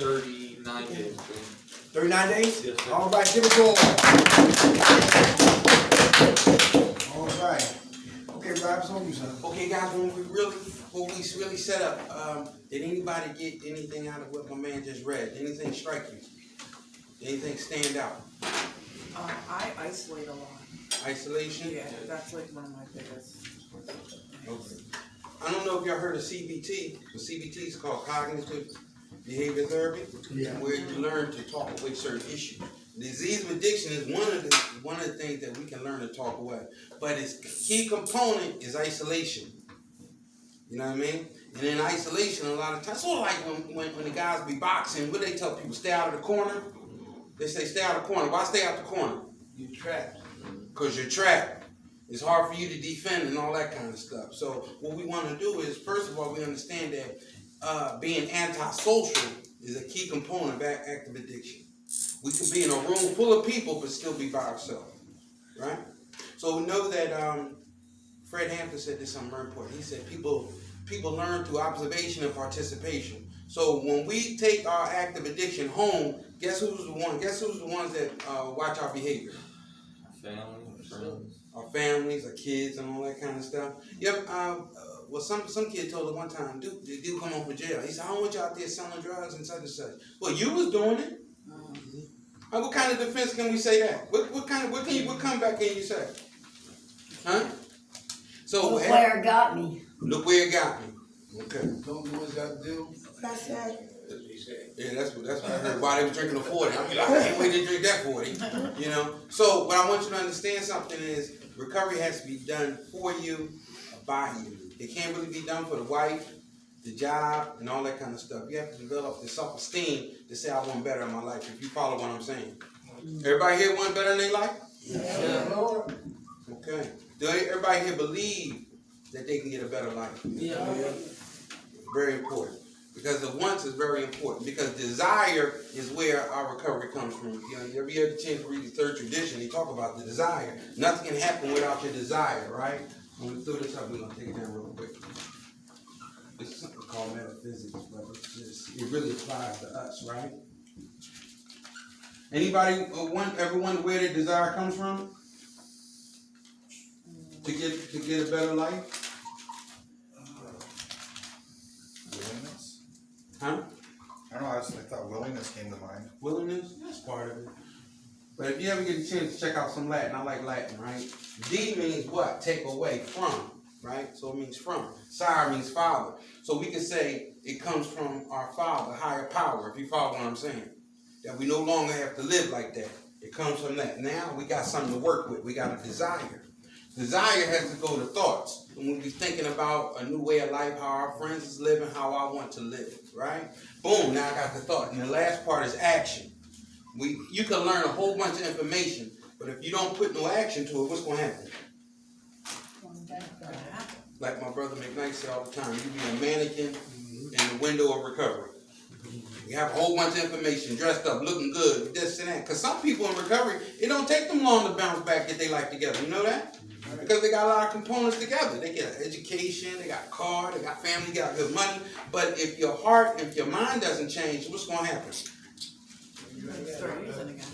39 days. 39 days? Yes, sir. All right, give it to him. All right. Okay, Rob, it's on you, son. Okay, guys, when we really set up, did anybody get anything out of what my man just read? Anything strike you? Anything stand out? I isolate a lot. Isolation? Yeah, that's like one of my biggest. Okay. I don't know if y'all heard of CBT, but CBT is called cognitive behavior therapy, where you learn to talk away certain issues. Disease of addiction is one of the things that we can learn to talk away. But its key component is isolation. You know what I mean? And in isolation, a lot of times, sort of like when the guys be boxing, what they tell people, stay out of the corner. They say stay out of the corner. Why stay out the corner? You're trapped. Because you're trapped. It's hard for you to defend and all that kind of stuff. So what we want to do is, first of all, we understand that being antisocial is a key component of active addiction. We can be in a room full of people but still be by ourselves, right? So we know that Fred Hampton said this something very important. He said people learn through observation and participation. So when we take our active addiction home, guess who's the ones that watch our behavior? Family, friends. Our families, our kids, and all that kind of stuff. Yep. Well, some kid told us one time, dude come home from jail. He said, I don't want you out there selling drugs and such and such. Well, you was doing it. What kind of defense can we say that? What comeback can you say? Huh? So Look where it got me. Look where it got me. Okay. Don't do what it's got to do. That's right. That's what he said. Yeah, that's what I heard. Why they was drinking a 40. I'm like, I can't wait to drink that 40. You know. So what I want you to understand something is recovery has to be done for you, by you. It can't really be done for the wife, the job, and all that kind of stuff. You have to develop the self-esteem to say I want better in my life. If you follow what I'm saying. Everybody here want better in their life? Yeah, Lord. Okay. Do everybody here believe that they can get a better life? Yeah. Very important. Because the wants is very important. Because desire is where our recovery comes from. You know, you ever had the chance to read the third tradition, they talk about the desire. Nothing can happen without your desire, right? When we throw this up, we're going to take it down real quick. This is something called metaphysics, but it really applies to us, right? Anybody ever wonder where their desire comes from? To get a better life? Willingness? Huh? I don't know, I thought willingness came to mind. Willingness? That's part of it. But if you ever get a chance to check out some Latin, I like Latin, right? D means what? Take away, from, right? So it means from. Sire means father. So we can say it comes from our father, higher power, if you follow what I'm saying. That we no longer have to live like that. It comes from that. Now we got something to work with. We got a desire. Desire has to go to thoughts. And we'll be thinking about a new way of life, how our friends is living, how I want to live, right? Boom, now I got the thought. And the last part is action. You can learn a whole bunch of information, but if you don't put no action to it, what's going to happen? Like my brother McKnight said all the time, you be a mannequin in the window of recovery. You have a whole bunch of information, dressed up, looking good, this and that. Because some people in recovery, it don't take them long to bounce back, get their life together. You know that? Because they got a lot of components together. They get an education, they got a car, they got family, they got good money. But if your heart, if your mind doesn't change, what's going to happen? Start using again.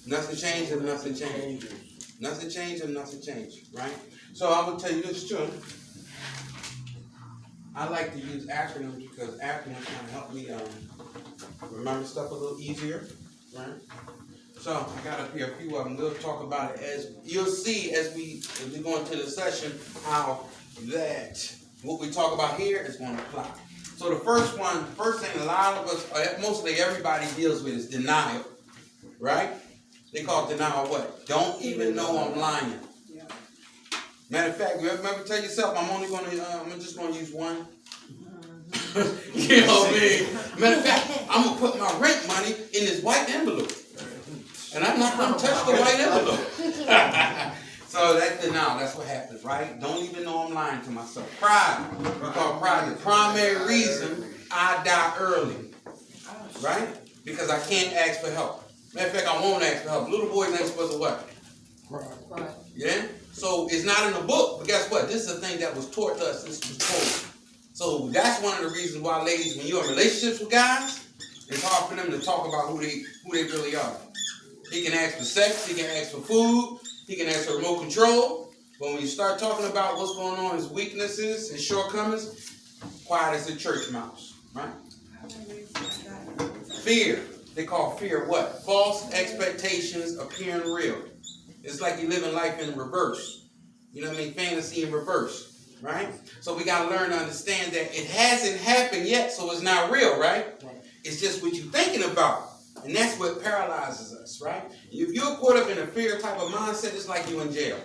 Nothing changed if nothing changed. Nothing changed if nothing changed, right? So I will tell you this too. I like to use acronyms because acronyms kind of help me remember stuff a little easier, right? So I got up here a few of them. We'll talk about it as you'll see as we go into the session how that what we talk about here is going to apply. So the first thing a lot of us, mostly everybody deals with is denial, right? They call denial what? Don't even know I'm lying. Yeah. Matter of fact, you ever tell yourself, I'm just going to use one? You know what I mean? Matter of fact, I'm going to put my rent money in this white envelope. And I'm not going to touch the white envelope. So that's denial. That's what happens, right? Don't even know I'm lying to myself. Pride. We call pride the primary reason I die early. Right? Because I can't ask for help. Matter of fact, I won't ask for help. Little boys ain't supposed to what? Right. Yeah? So it's not in the book, but guess what? This is a thing that was taught to us. This was told. So that's one of the reasons why, ladies, when you're in relationships with guys, It's hard for them to talk about who they really are. He can ask for sex, he can ask for food, he can ask for remote control. But when you start talking about what's going on, his weaknesses, his shortcomings, quiet as a church mouse, right? Fear. They call fear what? False expectations appearing real. It's like you're living life in reverse. You know what I mean? Fantasy in reverse, right? So we got to learn to understand that it hasn't happened yet, so it's not real, right? It's just what you're thinking about. And that's what paralyzes us, right? If you're caught up in a fear type of mindset, it's like you're in jail.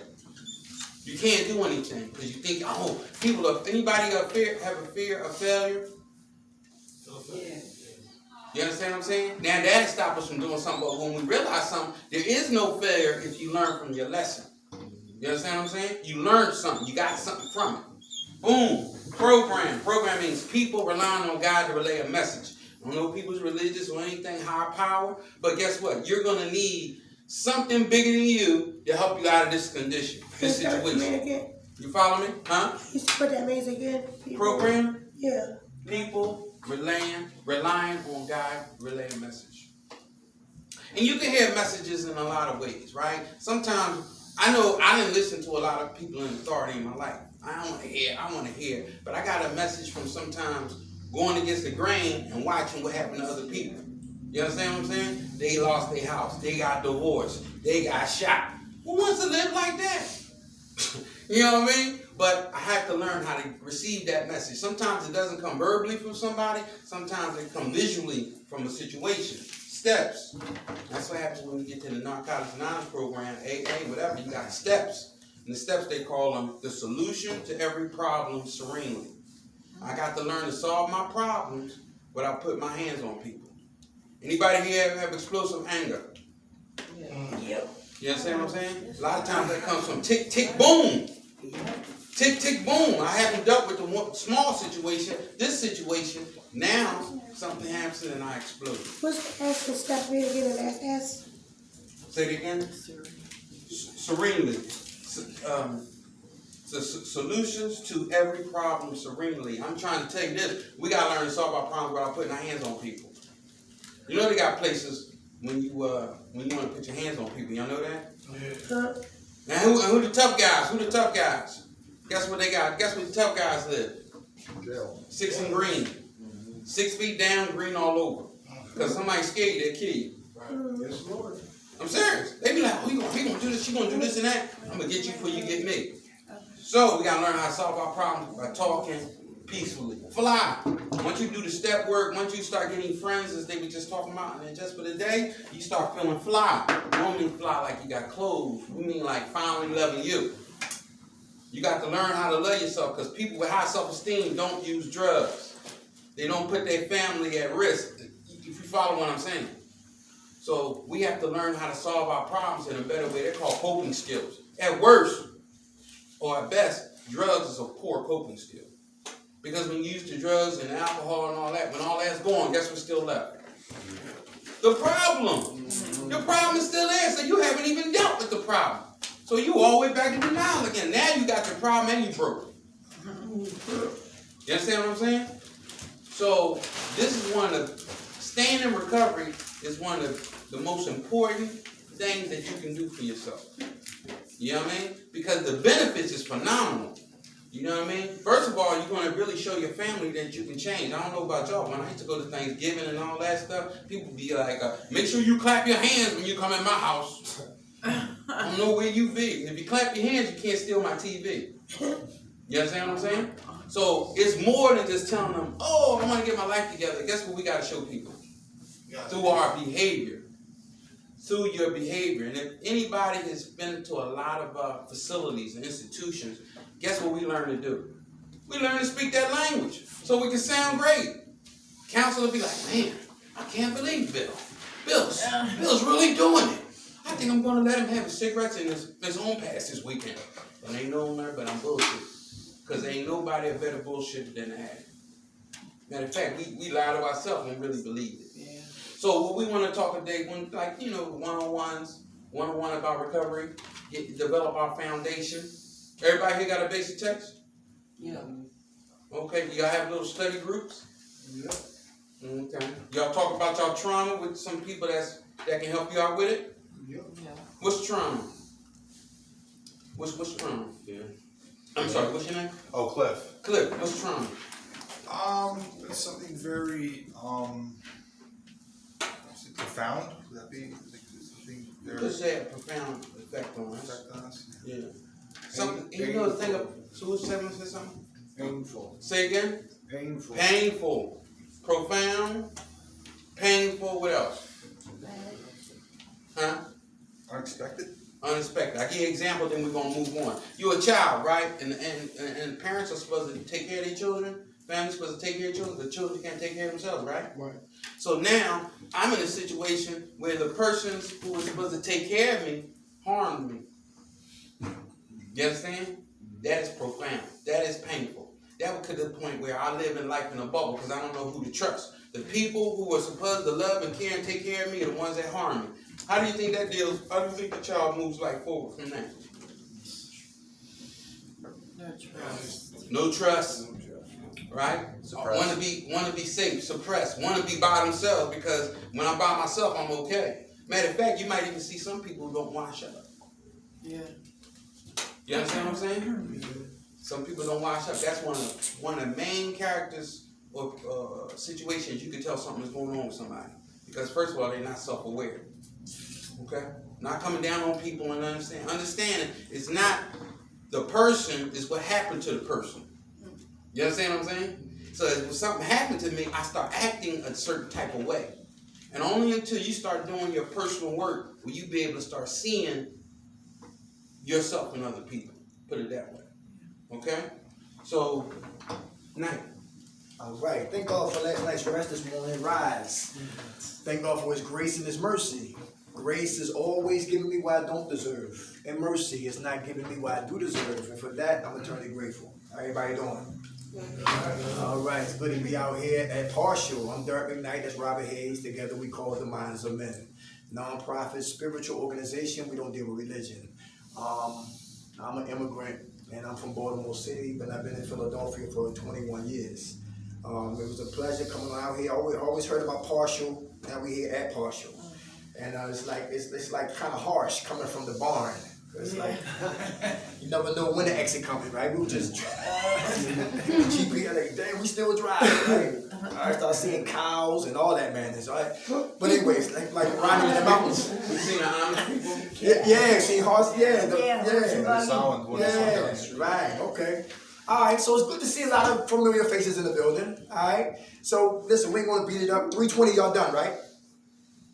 You can't do anything because you think, oh, people are, anybody have a fear of failure? Yeah. You understand what I'm saying? Now that'll stop us from doing something, but when we realize something, there is no failure if you learn from your lesson. You understand what I'm saying? You learned something, you got something from it. Boom. Program. Program means people relying on God to relay a message. I don't know if people's religious or anything higher power, but guess what? You're going to need something bigger than you to help you out of this condition, this situation. You follow me? Huh? You put that means again? Program? Yeah. People relying on God to relay a message. And you can hear messages in a lot of ways, right? Sometimes, I know I didn't listen to a lot of people in authority in my life. I want to hear, but I got a message from sometimes going against the grain and watching what happened to other people. You understand what I'm saying? They lost their house. They got divorced. They got shot. Who wants to live like that? You know what I mean? But I have to learn how to receive that message. Sometimes it doesn't come verbally from somebody. Sometimes it comes visually from a situation. Steps. That's what happens when you get to the Narcotics Anonymous program, AA, whatever. You got steps. And the steps, they call them the solution to every problem serenely. I got to learn to solve my problems without putting my hands on people. Anybody here have explosive anger? Yep. You understand what I'm saying? A lot of times that comes from tick, tick, boom. Tick, tick, boom. I haven't dealt with the one small situation. This situation, now something happens and I explode. What's the S and step in again? The last S? Say it again. Serenely. Solutions to every problem serenely. I'm trying to tell you this. We got to learn to solve our problems without putting our hands on people. You know they got places when you want to put your hands on people. Y'all know that? Huh? Now who the tough guys? Who the tough guys? Guess what they got? Guess where the tough guys live? Jail. 6 and green. 6 feet down, green all over. Because somebody's scared, they'll kill you. Yes, Lord. I'm serious. They be like, oh, he gonna do this, she gonna do this and that. I'm gonna get you before you get me. So we gotta learn how to solve our problems by talking peacefully. Fly. Once you do the step work, once you start getting friends, as they were just talking about, and then just for the day, you start feeling fly. You don't mean fly like you got clothes. We mean like finally loving you. You got to learn how to love yourself, because people with high self-esteem don't use drugs. They don't put their family at risk, if you follow what I'm saying. So we have to learn how to solve our problems in a better way. They're called coping skills. At worst, or at best, drugs is a poor coping skill. Because when you use the drugs and alcohol and all that, when all that's gone, guess what's still left? The problem. The problem is still there, so you haven't even dealt with the problem. So you all the way back in denial again. Now you got your problem and you broke it. You understand what I'm saying? So this is one of the, staying in recovery is one of the most important things that you can do for yourself. You know what I mean? Because the benefits is phenomenal. You know what I mean? First of all, you're going to really show your family that you can change. I don't know about y'all. When I used to go to Thanksgiving and all that stuff, people be like, make sure you clap your hands when you come in my house. I don't know where you be. If you clap your hands, you can't steal my TV. You understand what I'm saying? So it's more than just telling them, oh, I want to get my life together. Guess what we got to show people? Through our behavior. Through your behavior. And if anybody has been to a lot of facilities and institutions, guess what we learn to do? We learn to speak that language so we can sound great. Counselor be like, man, I can't believe Bill. Bill's really doing it. I think I'm going to let him have his cigarettes in his own pass this weekend. And ain't no more, but I'm bullshit. Because ain't nobody a better bullshit than the addict. Matter of fact, we lie to ourselves and really believe it. Yeah. So what we want to talk today, one-on-one about recovery, develop our foundation. Everybody here got a basic text? Yeah. Okay, do y'all have little study groups? Yep. Okay. Y'all talk about y'all trauma with some people that can help you out with it? Yep. Yeah. What's trauma? What's trauma? Yeah. I'm sorry, what's your name? Oh, Cliff. Cliff, what's trauma? It's something very, is it profound? Would that be something very Just say a profound effect on us. affect on us? Yeah. Something, you know the thing of suicide, say something? Painful. Say again? Painful. Painful. Profound. Painful, what else? Huh? Unexpected? Unexpected. I give you an example, then we're gonna move on. You're a child, right? And parents are supposed to take care of their children. Families supposed to take care of children. The children can't take care of themselves, right? Right. So now I'm in a situation where the person who was supposed to take care of me harmed me. You understand? That is profound. That is painful. That would get to the point where I live in life in a bubble because I don't know who to trust. The people who are supposed to love and care and take care of me are the ones that harm me. How do you think that deals? How do you think the child moves like forward from that? No trust. No trust, right? Suppressed. Want to be safe, suppressed, want to be by themselves because when I'm by myself, I'm okay. Matter of fact, you might even see some people who don't wash up. Yeah. You understand what I'm saying? Some people don't wash up. That's one of the main characters of situations you can tell something is going on with somebody. Because first of all, they're not self-aware. Okay? Not coming down on people and understanding it's not the person, it's what happened to the person. You understand what I'm saying? So if something happened to me, I start acting a certain type of way. And only until you start doing your personal work will you be able to start seeing yourself and other people. Put it that way. Okay? So, night. All right. Thank God for last night's rest this morning. Rise. Thank God for His grace and His mercy. Grace is always giving me what I don't deserve. And mercy is not giving me what I do deserve. And for that, I'm eternally grateful. How everybody doing? All right. It's good to be out here at Partial. I'm Dirk McKnight. That's Robert Hayes. Together we call it the Minds of Men. Non-profit spiritual organization. We don't deal with religion. I'm an immigrant. And I'm from Baltimore City, but I've been in Philadelphia for 21 years. It was a pleasure coming out here. I always heard about Partial. Now we're here at Partial. And it's like kind of harsh coming from the barn. It's like, you never know when the exit coming, right? We were just GPS, like, damn, we still driving, right? I started seeing cows and all that madness, right? But anyways, like riding in the mountains. You seen the honest people? Yeah, seen horse, yeah, Sound right, okay. All right, so it's good to see a lot of familiar faces in the building, all right? So, listen, we ain't gonna beat it up. 320, y'all done, right?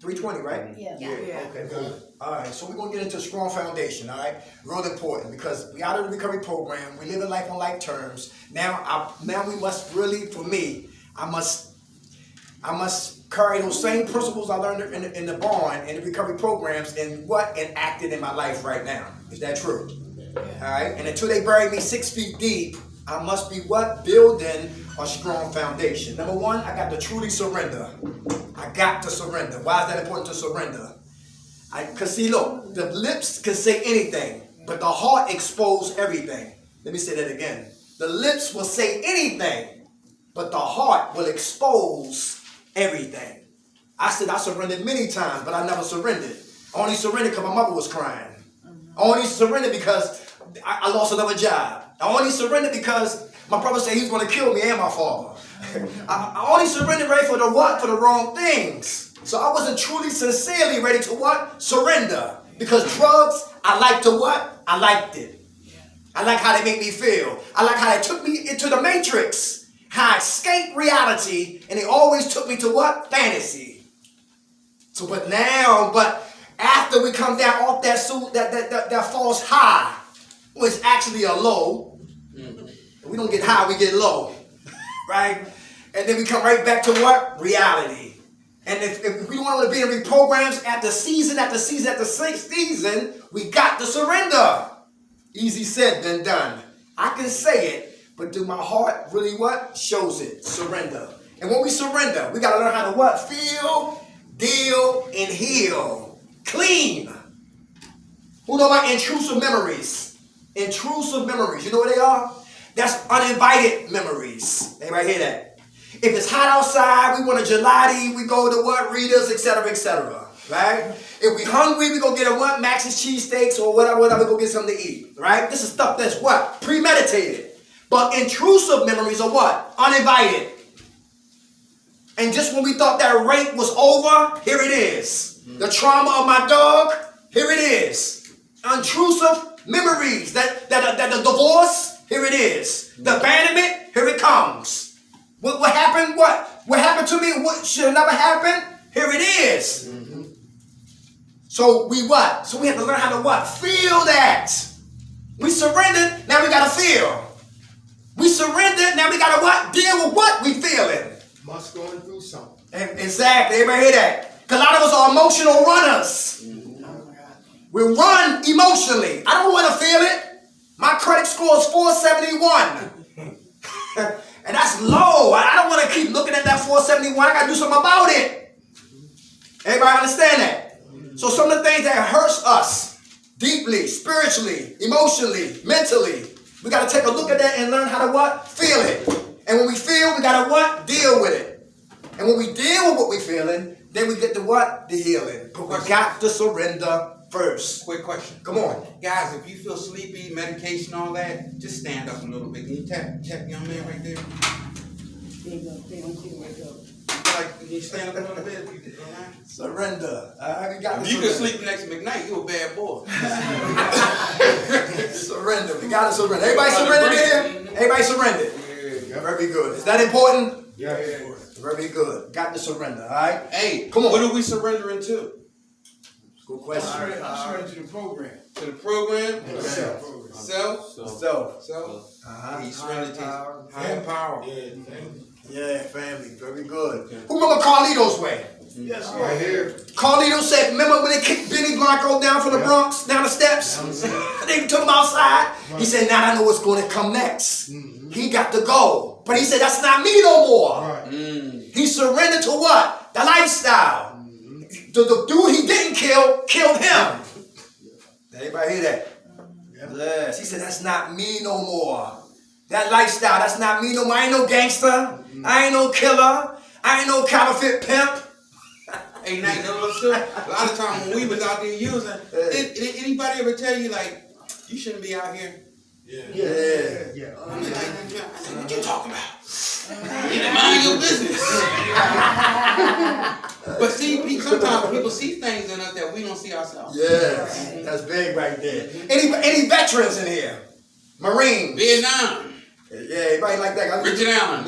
320, right? Yeah. Yeah. Okay, good. All right, so we're going to get into a strong foundation, all right? Real important because we out of the recovery program. We live in life on life terms. Now we must really, for me, I must carry those same principles I learned in the barn, in the recovery programs, and enact it in my life right now. Is that true? All right? And until they bury me 6 feet deep, I must be building a strong foundation. Number one, I got to truly surrender. I got to surrender. Why is that important to surrender? Because see, look, the lips can say anything, but the heart exposes everything. Let me say that again. The lips will say anything, but the heart will expose everything. I said I surrendered many times, but I never surrendered. I only surrendered because my mother was crying. I only surrendered because I lost another job. I only surrendered because my brother said he was going to kill me and my father. I only surrendered ready for the what? For the wrong things. So I wasn't truly, sincerely ready to what? Surrender. Because drugs, I like to what? I liked it. I like how they make me feel. I like how they took me into the matrix. How I escaped reality, and they always took me to what? Fantasy. So, but after we come down off that false high, was actually a low. We don't get high, we get low. Right? And then we come right back to what? Reality. And if we want to be in reprograms after season, we got to surrender. Easy said than done. I can say it, but do my heart really what? Shows it. Surrender. And when we surrender, we got to learn how to what? Feel, deal, and heal. Clean. Who know about intrusive memories? Intrusive memories. You know what they are? That's uninvited memories. Anybody hear that? If it's hot outside, we want a gelati, we go to what? Rita's, etc., right? If we hungry, we go get a what? Max and cheesesteaks or whatever, go get something to eat, right? This is stuff that's what? Premeditated. But intrusive memories are what? Uninvited. And just when we thought that rape was over, here it is. The trauma of my dog, here it is. Intrusive memories, that the divorce, here it is. The abandonment, here it comes. What happened? What happened to me? What should have never happened? Here it is. So we what? So we have to learn how to what? Feel that. We surrendered, now we gotta feel. We surrendered, now we gotta what? Deal with what we feeling. Must going through something. Exactly, everybody hear that? Because a lot of us are emotional runners. We run emotionally. I don't want to feel it. My credit score is 471. And that's low. I don't want to keep looking at that 471. I got to do something about it. Everybody understand that? So some of the things that hurts us deeply, spiritually, emotionally, mentally, we got to take a look at that and learn how to what? Feel it. And when we feel, we got to what? Deal with it. And when we deal with what we're feeling, then we get to what? The healing. But we got to surrender first. Quick question. Come on. Guys, if you feel sleepy, medication, all that, just stand up a little bit. Can you tap young man right there? There you go. They don't see where it goes. Can you stand up a little bit? Surrender. We got to If you can surrender. sleep next to McKnight, you a bad boy. Surrender. We got to surrender. Everybody surrendered here? Everybody surrendered. Yeah. Very good. Is that important? Yeah. Very good. Got to surrender. All right? Hey, Come on. what are we surrendering to? Good question. I'm surrendering to the program. To the program? Self. Self? Self. Self? Uh-huh. He surrendered to higher power. Yeah, family. Very good. Who remember Carlito's way? Yes, right here. Carlito said, remember when they kicked Benny Blanco down from the Bronx, down the steps? They took him outside. He said, now I know what's going to come next. He got to go. But he said, that's not me no more. Right. He surrendered to what? The lifestyle. The dude he didn't kill, killed him. Everybody hear that? Yes. He said, that's not me no more. That lifestyle, that's not me no more. I ain't no gangster. I ain't no killer. I ain't no counterfeit pimp. Hey, Nate, a lot of times when we was out there using, did anybody ever tell you, like, you shouldn't be out here? Yeah. I'm like, what you talking about? You didn't mind your business. But see, sometimes people see things in us that we don't see ourselves. Yes. That's big right there. Any veterans in here? Marines? Vietnam. Yeah, everybody like that. Richard Allen.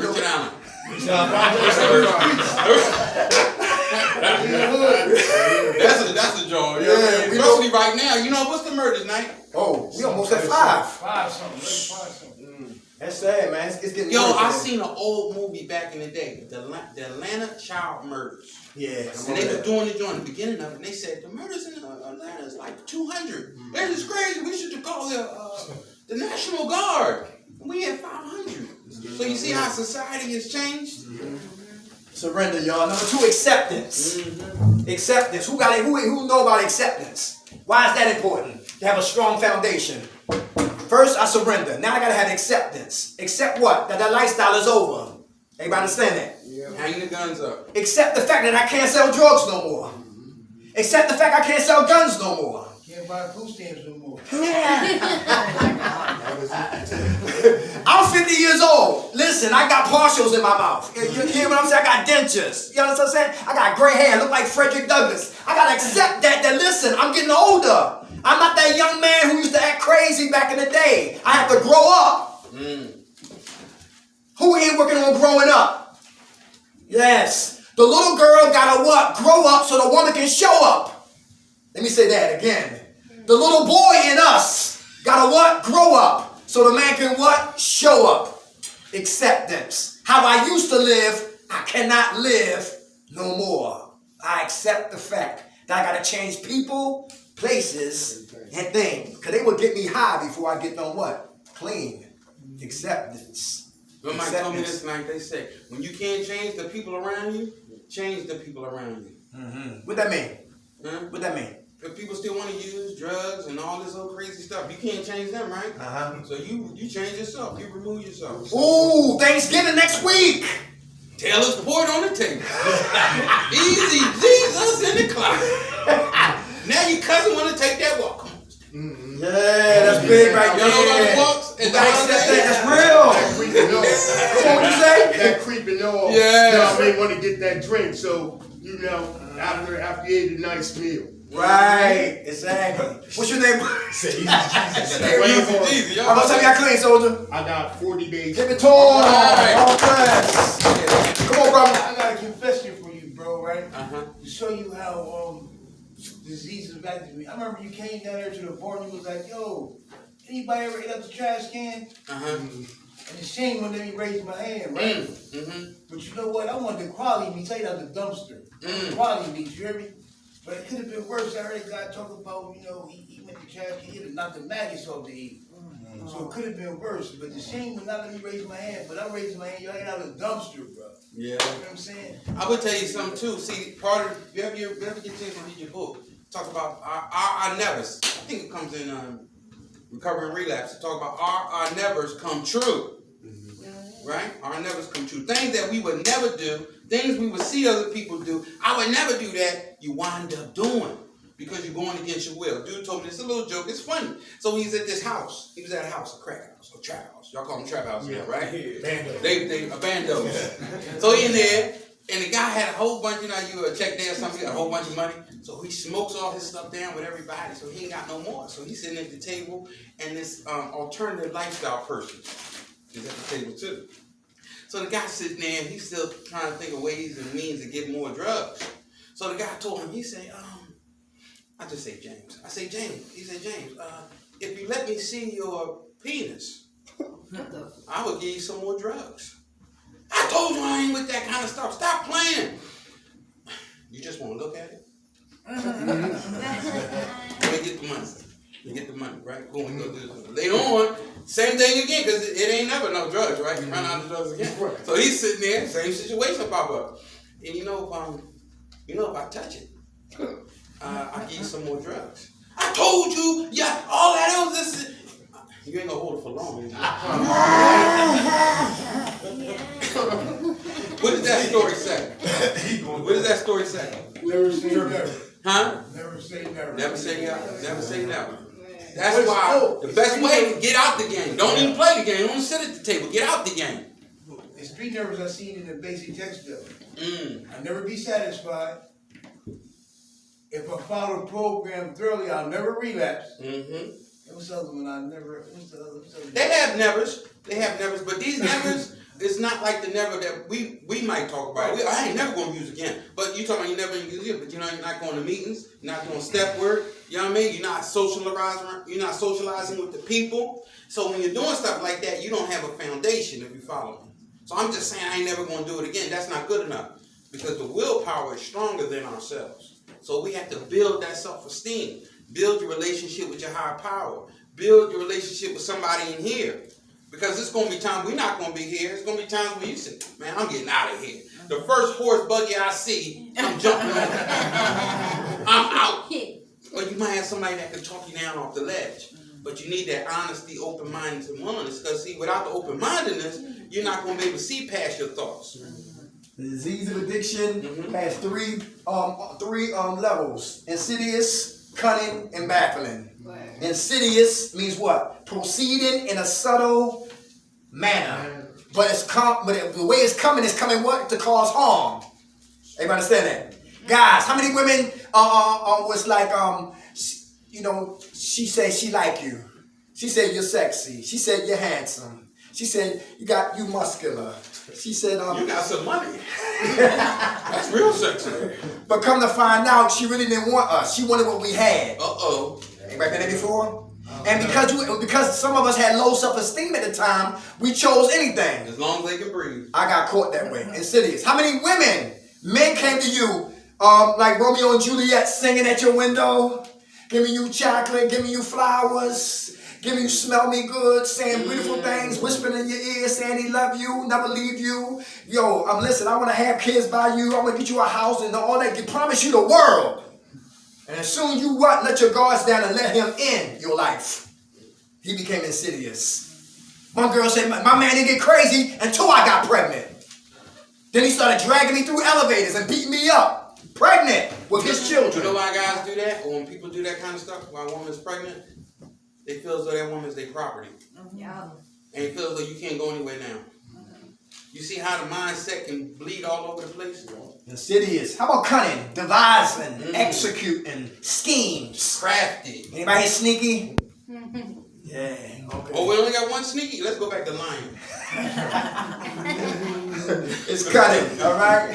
That's a joy. Yeah, we Especially right now. You know, what's the murders, Nate? Oh, we almost at 5. Five something. That's sad, man. It's getting Yo, worse I today. seen an old movie back in the day, the Atlanta child murders. Yeah. And they were doing it during the beginning of it, and they said the murders in Atlanta is like 200. This is crazy. We should call the National Guard. And we had 500. So you see how society has changed? Surrender, y'all. Number 2, acceptance. Acceptance. Who know about acceptance? Why is that important? To have a strong foundation. First, I surrender. Now I gotta have acceptance. Accept what? That lifestyle is over. Everybody understand that? Hang the guns up. Accept the fact that I can't sell drugs no more. Accept the fact I can't sell guns no more. Can't buy food stamps no more. I'm 50 years old. Listen, I got partials in my mouth. You hear what I'm saying? I got dentures. You understand what I'm saying? I got gray hair. I look like Frederick Douglass. I gotta accept that listen, I'm getting older. I'm not that young man who used to act crazy back in the day. I have to grow up. Who here working on growing up? Yes. The little girl gotta what? Grow up so the woman can show up. Let me say that again. The little boy in us gotta what? Grow up so the man can what? Show up. Acceptance. How I used to live, I cannot live no more. I accept the fact that I gotta change people, places, and things. Because they will get me high before I get done what? Clean. Acceptance. But Mike told me this night, they said, when you can't change the people around you, change the people around you. What that mean? Huh? What that mean? If people still want to use drugs and all this old crazy stuff, you can't change them, right? So you change yourself. You remove yourself. Ooh, Thanksgiving next week. Taylor's poured on the table. Easy Jesus in the closet. Now your cousin want to take that walk. Come on. Yeah, that's big right Y'all know about the there. walks? You And gotta accept that. That's real. That creeping off. Come on, what you say? That creeping off. Yeah. You know, I may want to get that drink, so, you know, after you ate a nice meal. Right, exactly. What's your name? Easy Jesus. How much time you got clean, soldier? I got 40 days. Give it to him. All press. Come on, brother. I got a confession for you, bro, right? Uh-huh. To show you how disease is back to me. I remember you came down there to the bar and you was like, yo, anybody ever ate up the trash can? Uh-huh. And it's shame when they raised my hand, right? Mm-hmm. But you know what? I wanted the quality meat. Take out the dumpster. Quality meat, you hear me? But it could have been worse. I heard a guy talk about, you know, he went to trash can, he knocked the maggots off to eat. So it could have been worse. But the shame was not let me raise my hand. But I raised my hand, y'all ate out of the dumpster, bro. Yeah. You know what I'm saying? I would tell you something too. See, part of you ever get a chance to read your book, talk about our nevers. I think it comes in Recovery and Relapse. It talk about our nevers come true. Right? Our nevers come true. Things that we would never do, things we would see other people do. I would never do that. You wind up doing because you're going against your will. Dude told me this a little joke. It's funny. So he's at this house. He was at a house, a crack house, a trap house. Y'all call them trap houses, yeah, right? They a bandos. So he in there, and the guy had a whole bunch. You know, you a check there or something, got a whole bunch of money. So he smokes all his stuff down with everybody. So he ain't got no more. So he's sitting at the table, and this alternative lifestyle person is at the table too. So the guy sitting there, and he's still trying to think of ways and means to get more drugs. So the guy told him, he said, I just say James. I say James. He said, James, if you let me see your penis, I will give you some more drugs. I told you I ain't with that kind of stuff. Stop playing. You just want to look at it? Let me get the money. You get the money, right? Go and go do this. Later on, same thing again, because it ain't never no drugs, right? You run out of drugs again. So he's sitting there, same situation pop up. And you know if I touch it, I'll give you some more drugs. I told you, yeah, all that else is. You ain't gonna hold it for long. What does that story say? What does that story say? Never say never. Huh? Never say never. Never say never. Never say never. That's why the best way to get out the game. Don't even play the game. Don't sit at the table. Get out the game. The street nerves I seen in the basic text though. Mm. I'll never be satisfied. If I follow the program thoroughly, I'll never relapse. Mm-hmm. What's the other one? I never. What's the other? They have nevers. They have nevers, but these nevers is not like the never that we might talk about. I ain't never gonna use again. But you talking about you never use it, but you know you're not going to meetings, you're not doing step work. You know what I mean? You're not socializing with the people. So when you're doing stuff like that, you don't have a foundation if you follow me. So I'm just saying I ain't never gonna do it again. That's not good enough because the willpower is stronger than ourselves. So we have to build that self-esteem. Build your relationship with your higher power. Build your relationship with somebody in here. Because it's going to be times we're not going to be here. It's going to be times when you say, man, I'm getting out of here. The first horse buggy I see, I'm jumping on it. I'm out. But you might have somebody that can talk you down off the ledge. But you need that honesty, open-mindedness, and willingness. Because, see, without the open-mindedness, you're not going to be able to see past your thoughts. The disease of addiction has three levels: insidious, cunning, and baffling. Insidious means what? Proceeding in a subtle manner, but the way it's coming what? To cause harm. Everybody understand that? Guys, how many women was like she said she like you. She said you're sexy. She said you're handsome. She said you muscular. She said you got some money. That's real sexy. But come to find out, she really didn't want us. She wanted what we had. Uh-oh. Anybody been there before? And because some of us had low self-esteem at the time, we chose anything. As long as they can breathe. I got caught that way. Insidious. How many men came to you, like Romeo and Juliet singing at your window, giving you chocolate, giving you flowers, giving you smell me good, saying beautiful things, whispering in your ear, saying he love you, never leave you. Yo, listen, I want to have kids by you. I want to get you a house and all that. He promise you the world. And as soon as you let your guards down and let him in your life, he became insidious. One girl said, my man didn't get crazy until I got pregnant. Then he started dragging me through elevators and beating me up, pregnant with his You know children. why guys do that? Or when people do that kind of stuff, while a woman's pregnant, they feel as though that woman's their property. Yeah. And it feels as though you can't go anywhere now. You see how the mindset can bleed all over the place? Insidious. How about cunning, devising, executing, schemes? Crafty. Anybody here sneaky? Yeah, okay. Oh, we only got one sneaky? Let's go back to lying. It's cunning, all right?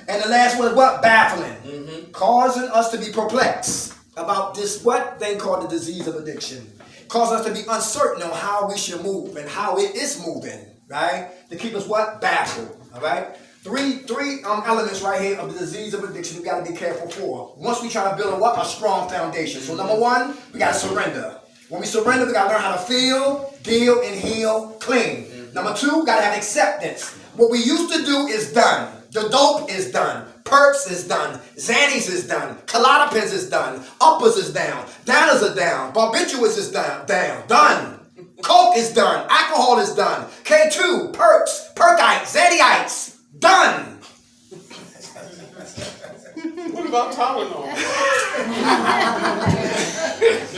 And the last one is what? Baffling. Causing us to be perplexed about this what thing called the disease of addiction. Causing us to be uncertain on how we should move and how it is moving, right? To keep us what? Baffled, all right? Three elements right here of the disease of addiction we got to be careful for. Once we try to build a strong foundation. So number one, we got to surrender. When we surrender, we got to learn how to feel, deal, and heal clean. Number two, we got to have acceptance. What we used to do is done. The dope is done. Perks is done. Xannies is done. Klonopins is done. Uppers is down. Downers are down. Barbiturates is down. Done. Coke is done. Alcohol is done. K2, Perks, Perkites, Xannyites. Done. What about Tylenol?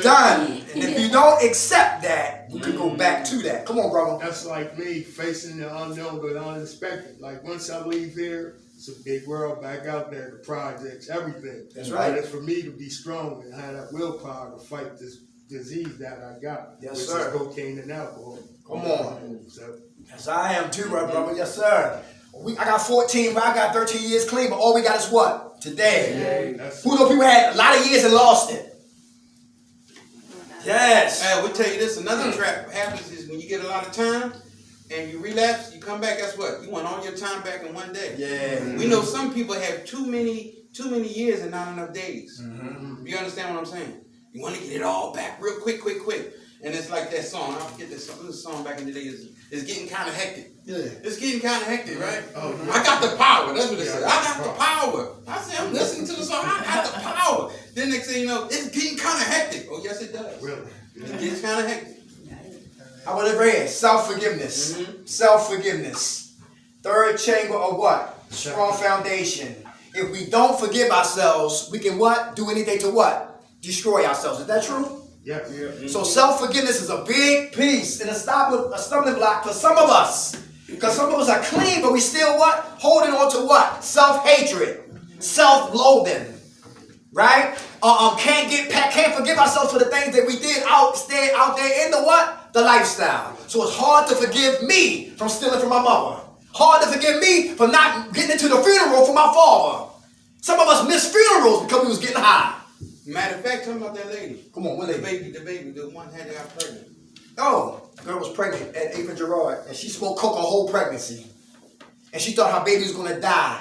Done. And if you don't accept that, you can go back to that. Come on, brother. That's like me facing the unknown but unexpected. Like once I leave here, it's a big world back out there, the projects, everything. That's right. But it's for me to be strong and have that willpower to fight this disease that I got. Yes, which sir. is cocaine and alcohol. Come on. So, Yes, I am too, brother. Yes, sir. I got 14, but I got 13 years clean, but all we got is what? Today. that's Who know people had a lot of years and lost it? Yes. Hey, I will tell you this, another trap happens is when you get a lot of time and you relapse, you come back, guess what? You want all your time back in one day. Yeah. We know some people have too many years and not enough days. You understand what I'm saying? You want to get it all back real quick. And it's like that song. I forget this song back in the day. It's getting kind of hectic. Yeah. It's getting kind of hectic, right? I got the power. That's what it said. I got the power. I said, I'm listening to the song. I got the power. Then next thing you know, it's getting kind of hectic. Oh, yes, it does. really. It gets kind of hectic. How about it right here? Self-forgiveness. Self-forgiveness. Third chamber of what? Strong foundation. If we don't forgive ourselves, we can what? Do anything to what? Destroy ourselves. Is that true? Yeah. So self-forgiveness is a big piece and a stumbling block for some of us. Because some of us are clean, but we still what? Holding on to what? Self-hatred. Self-loathing. Right? Can't forgive ourselves for the things that we did out there in the what? The lifestyle. So it's hard to forgive me from stealing from my mother. Hard to forgive me for not getting into the funeral for my father. Some of us missed funerals because we was getting high. Matter of fact, talking about that lady. Come on, what The lady? baby, the one that got pregnant. Oh, the girl was pregnant at Ava Gerard, and she smoked coke her whole pregnancy. And she thought her baby was gonna die.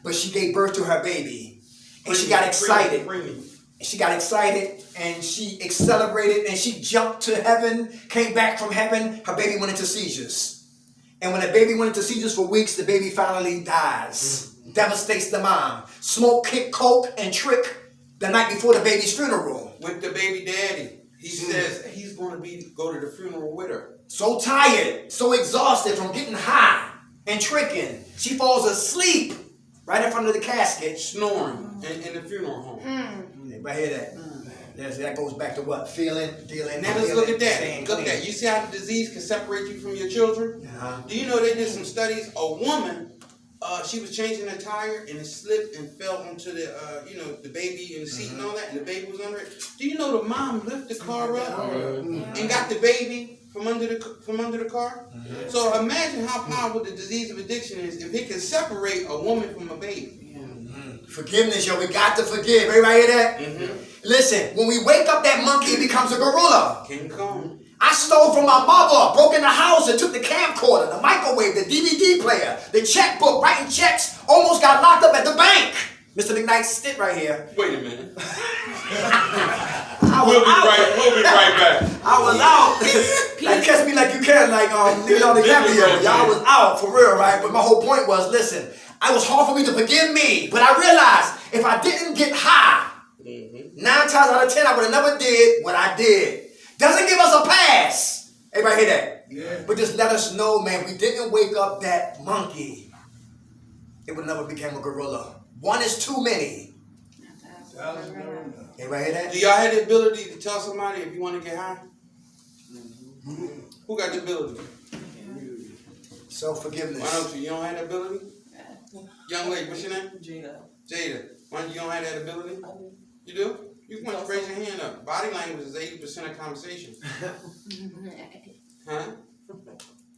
But she gave birth to her baby. And she got excited. And she got excited, and she accelerated, and she jumped to heaven, came back from heaven, her baby went into seizures. And when the baby went into seizures for weeks, the baby finally dies. Devastates the mom. Smoke, kick, coke, and trick the night before the baby's funeral. With the baby daddy. He says he's going to go to the funeral with her. So tired, so exhausted from getting high and tricking. She falls asleep right in front of the casket. Snoring in the funeral home. Right hear that? Yes, that goes back to what? Feeling, dealing. Now let's look at that. staying Look at clean. that. You see how the disease can separate you from your children? Do you know they did some studies? A woman, she was changing a tire and it slipped and fell onto the, the baby in the seat and all that, and the baby was under it. Do you know the mom lifted the car up and got the baby from under the car? So imagine how powerful the disease of addiction is if it can separate a woman from a baby. Forgiveness, yo, we got to forgive. Everybody hear that? Listen, when we wake up that monkey, it becomes a gorilla. King Kong. I stole from my mother, broke in the house and took the camcorder, the microwave, the DVD player, the checkbook, writing checks, almost got locked up at the bank. Mr. McKnight, sit right here. Wait a minute. We'll be right back. I was out. Like, catch me like you can, like Leonardo DiCaprio. Y'all was out, for real, right? But my whole point was, listen, it was hard for me to forgive me, but I realized if I didn't get high, 9 times out of 10, I would have never did what I did. Doesn't give us a pass. Everybody hear that? Yeah. But just let us know, man, we didn't wake up that monkey. it would never become a gorilla. One is too many. Anybody hear that? Do y'all have the ability to tell somebody if you want to get high? Who got the ability? Self-forgiveness. Why don't you? You don't have that ability? Young lady, what's your name? Jada. Jada. Why you don't have that ability? You do? You can just raise your hand up. Body language is 80% of conversation. Huh?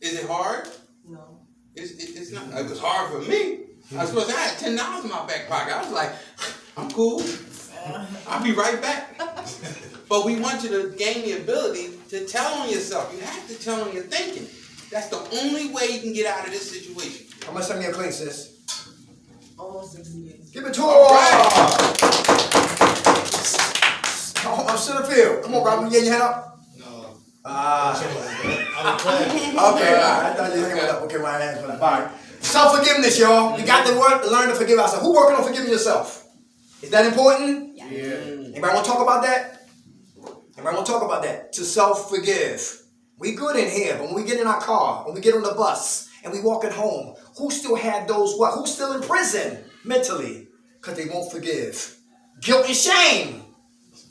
Is it hard? No. It's not. It was hard for me. I was supposed to have $10 in my back pocket. I was like, I'm cool. I'll be right back. But we want you to gain the ability to tell on yourself. You have to tell on your thinking. That's the only way you can get out of this situation. How much time you clean, sis? Almost 60 years. Give it to her. Right. I'm center field. Come on, Robert. You getting your hand up? No. Okay, all right. I thought you were up. Okay, my hands went up. All right. Self-forgiveness, y'all. We got to work to learn to forgive ourselves. Who working on forgiving yourself? Is that important? Yeah. Anybody want to talk about that? Anybody want to talk about that? To self-forgive. We good in here, but when we get in our car, when we get on the bus, and we walk at home, who still had those what? Who's still in prison mentally? Because they won't forgive. Guilt and shame.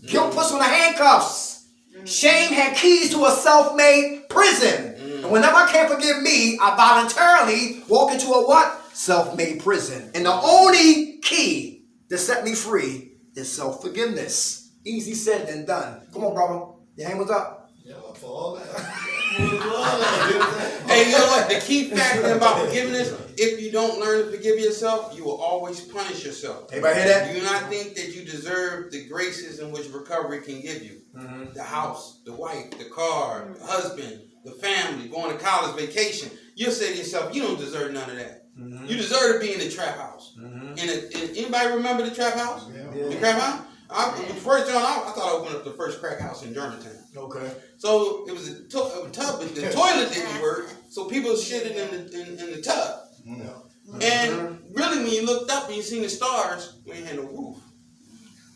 Guilt puts on the handcuffs. Shame had keys to a self-made prison. And whenever I can't forgive me, I voluntarily walk into a what? Self-made prison. And the only key to set me free is self-forgiveness. Easy said than done. Come on, brother. Your hand was up. Yeah, for all that. Hey, you know what? The key factor about forgiveness, if you don't learn to forgive yourself, you will always punish yourself. Anybody hear that? You do not think that you deserve the graces in which recovery can give you. The house, the wife, the car, the husband, the family, going to college, vacation. You'll say to yourself, you don't deserve none of that. You deserve to be in the trap house. Anybody remember the trap house? Yeah. The crack house? First John, I thought I opened up the first crack house in Germantown. Okay. So it was a tub, but the toilet didn't work, so people shitted in the tub. And really, when you looked up and you seen the stars, we ain't had no roof.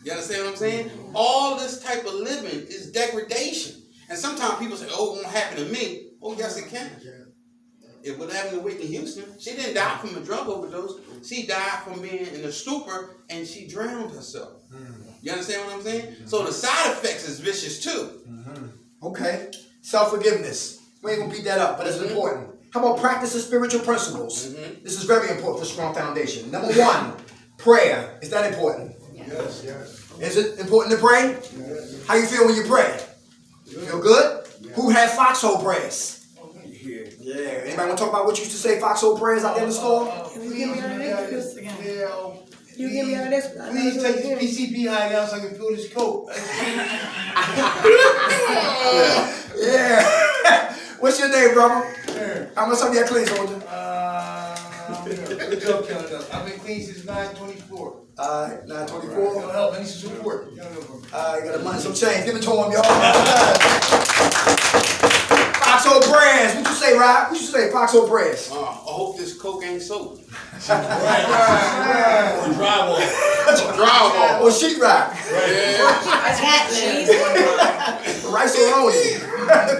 You understand what I'm saying? All this type of living is degradation. And sometimes people say, oh, it won't happen to me. Oh, yes, it can. It would happen to Whitney Houston. She didn't die from a drug overdose. She died from being in a stupor, and she drowned herself. You understand what I'm saying? So the side effects is vicious too. Okay. Self-forgiveness. We ain't gonna beat that up, but it's important. How about practicing spiritual principles? This is very important for a strong foundation. Number one, prayer. Is that important? Yes, yes. Is it important to pray? How you feel when you pray? Feel good? Who had foxhole prayers? Yeah. Anybody want to talk about what you used to say foxhole prayers out there in the store? Can you give me out of this? Yeah. You give me out of this? Please take this PCP high down so I can feel this coat. Yeah. What's your name, brother? How much time you got clean, soldier? I've been clean since 9/24. 924. Yo, help, I need some support. You got the money, some change. Give it to him, y'all. Foxhole prayers. What you say, Rob? What you say, foxhole prayers? I hope this coke ain't soap. Drywall. Drywall. Or sheetrock. Rice Aroni.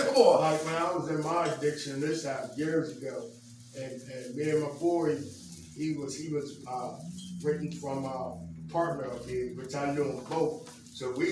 Come on. Like when I was in my addiction, this happened years ago, and me and my boy, he was renting from a partner of his, which I knew them both. So we